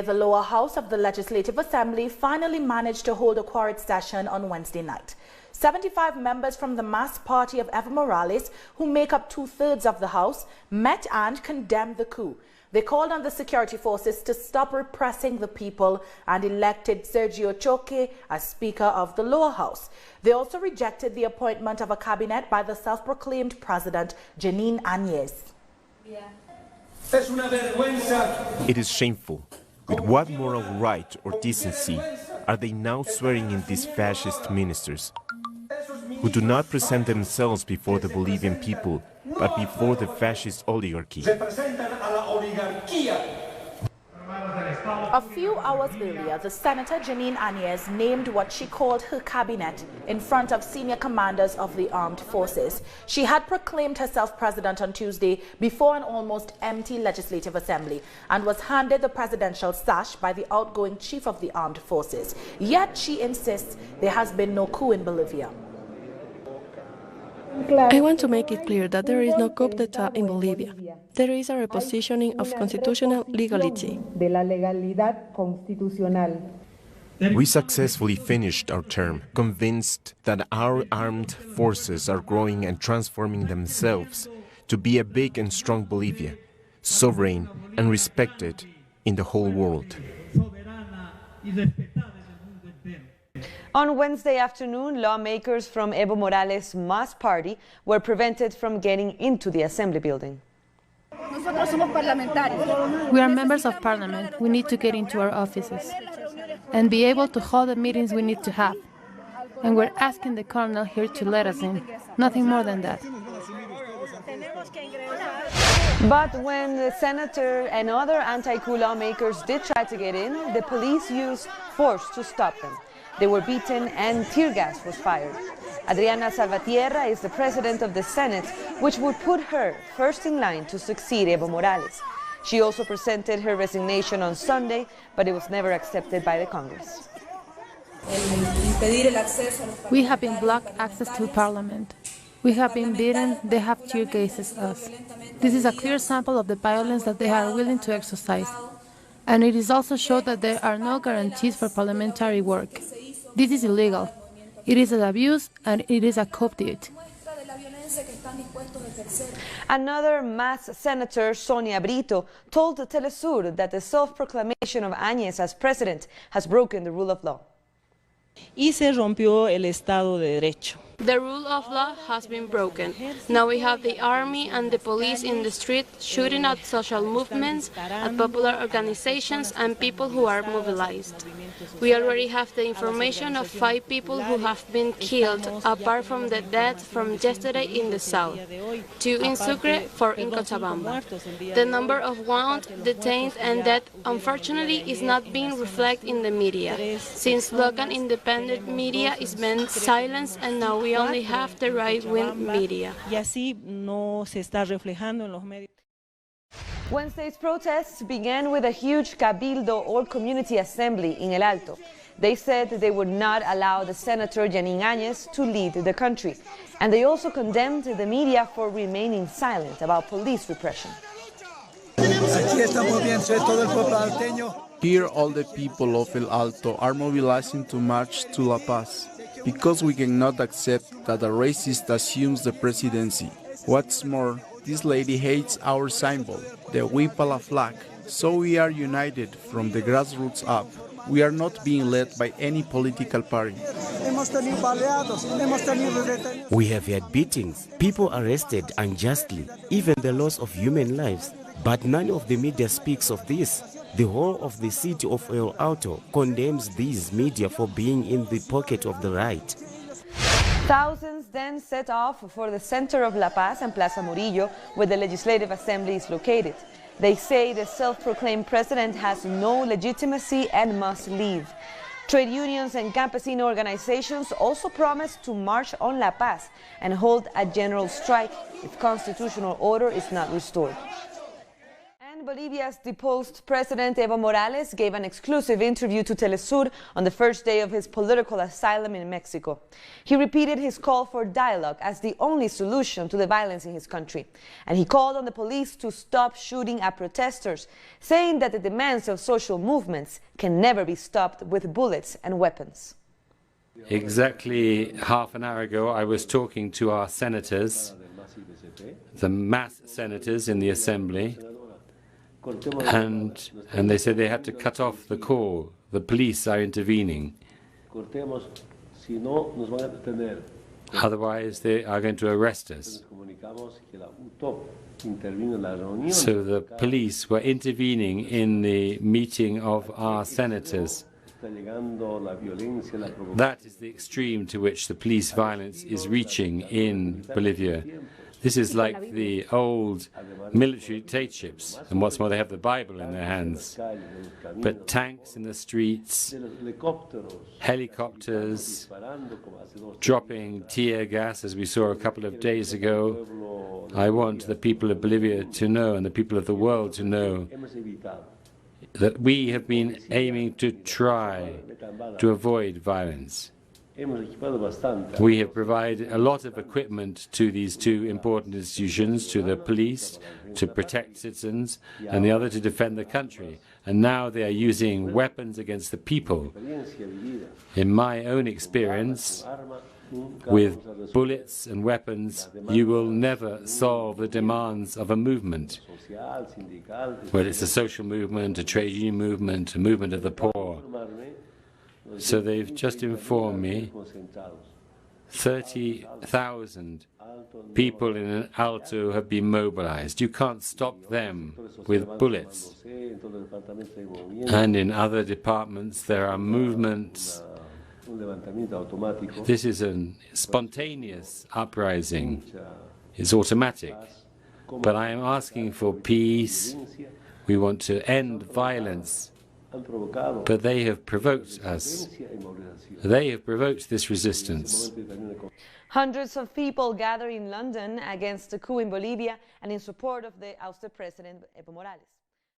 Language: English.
The lower house of the Legislative Assembly finally managed to hold a quorum session on Wednesday night. 75 members from the mass party of Evo Morales, who make up 2/3 of the House, met and condemned the coup. They called on the security forces to stop repressing the people and elected Sergio Choque as Speaker of the lower house. They also rejected the appointment of a cabinet by the self-proclaimed President Jeanine Áñez. It is shameful. With what moral right or decency are they now swearing in these fascist ministers, who do not present themselves before the Bolivian people, but before the fascist oligarchy? A few hours earlier, the Senator Jeanine Áñez named what she called her cabinet in front of senior commanders of the armed forces. She had proclaimed herself president on Tuesday before an almost empty Legislative Assembly and was handed the presidential sash by the outgoing chief of the armed forces. Yet she insists there has been no coup in Bolivia. I want to make it clear that there is no coup d'etat in Bolivia. There is a repositioning of constitutional legality. We successfully finished our term, convinced that our armed forces are growing and transforming themselves to be a big and strong Bolivia, sovereign and respected in the whole world. On Wednesday afternoon, lawmakers from Evo Morales' mass party were prevented from getting into the assembly building. We are members of parliament. We need to get into our offices and be able to hold the meetings we need to have. And we're asking the colonel here to let us in. Nothing more than that. But when the senator and other anti-coup lawmakers did try to get in, the police used force to stop them. They were beaten and tear gas was fired. Adriana Salvatierra is the president of the Senate, which would put her first in line to succeed Evo Morales. She also presented her resignation on Sunday, but it was never accepted by the Congress. We have been blocked access to parliament. We have been beaten. They have tear gases us. This is a clear sample of the violence that they are willing to exercise. And it is also shown that there are no guarantees for parliamentary work. This is illegal. It is an abuse and it is a coup d'etat. Another mass senator, Sonia Brito, told Telesur that the self-proclamation of Áñez as president has broken the rule of law. Y se rompió el Estado de Derecho. The rule of law has been broken. Now we have the army and the police in the street shooting at social movements, at popular organizations and people who are mobilized. We already have the information of 5 people who have been killed, apart from the death from yesterday in the south, 2 in Sucre, 4 in Cochabamba. The number of wounded, detained and dead unfortunately is not being reflected in the media, since local independent media is being silenced and now we only have the right-wing media. Y así no se está reflejando en los medios. Wednesday's protests began with a huge cabildo or community assembly in El Alto. They said they would not allow the Senator Jeanine Áñez to lead the country. And they also condemned the media for remaining silent about police repression. Here all the people of El Alto are mobilizing to march to La Paz, because we cannot accept that a racist assumes the presidency. What's more, this lady hates our symbol, the Huipala flag, so we are united from the grassroots up. We are not being led by any political party. We have had beatings, people arrested unjustly, even the loss of human lives. But none of the media speaks of this. The whole of the city of El Alto condemns these media for being in the pocket of the right. Thousands then set off for the center of La Paz and Plaza Murillo, where the Legislative Assembly is located. They say the self-proclaimed president has no legitimacy and must leave. Trade unions and campesino organizations also promised to march on La Paz and hold a general strike if constitutional order is not restored. Bolivia's deposed President Evo Morales gave an exclusive interview to Telesur on the first day of his political asylum in Mexico. He repeated his call for dialogue as the only solution to the violence in his country. And he called on the police to stop shooting at protesters, saying that the demands of social movements can never be stopped with bullets and weapons. Exactly half an hour ago, I was talking to our senators, the mass senators in the assembly, and they said they had to cut off the call. The police are intervening. Otherwise, they are going to arrest us. So the police were intervening in the meeting of our senators. That is the extreme to which the police violence is reaching in Bolivia. This is like the old military dictatorships, and what's more, they have the Bible in their hands. But tanks in the streets, helicopters, dropping tear gas, as we saw a couple of days ago. I want the people of Bolivia to know, and the people of the world to know, that we have been aiming to try to avoid violence. We have provided a lot of equipment to these two important institutions, to the police to protect citizens and the other to defend the country. And now they are using weapons against the people. In my own experience, with bullets and weapons, you will never solve the demands of a movement. Whether it's a social movement, a trade union movement, a movement of the poor. So they've just informed me 30,000 people in an Alto have been mobilized. You can't stop them with bullets. And in other departments there are movements. This is a spontaneous uprising. It's automatic. But I am asking for peace. We want to end violence. But they have provoked us. They have provoked this resistance. Hundreds of people gather in London against the coup in Bolivia and in support of the ousted President Evo Morales.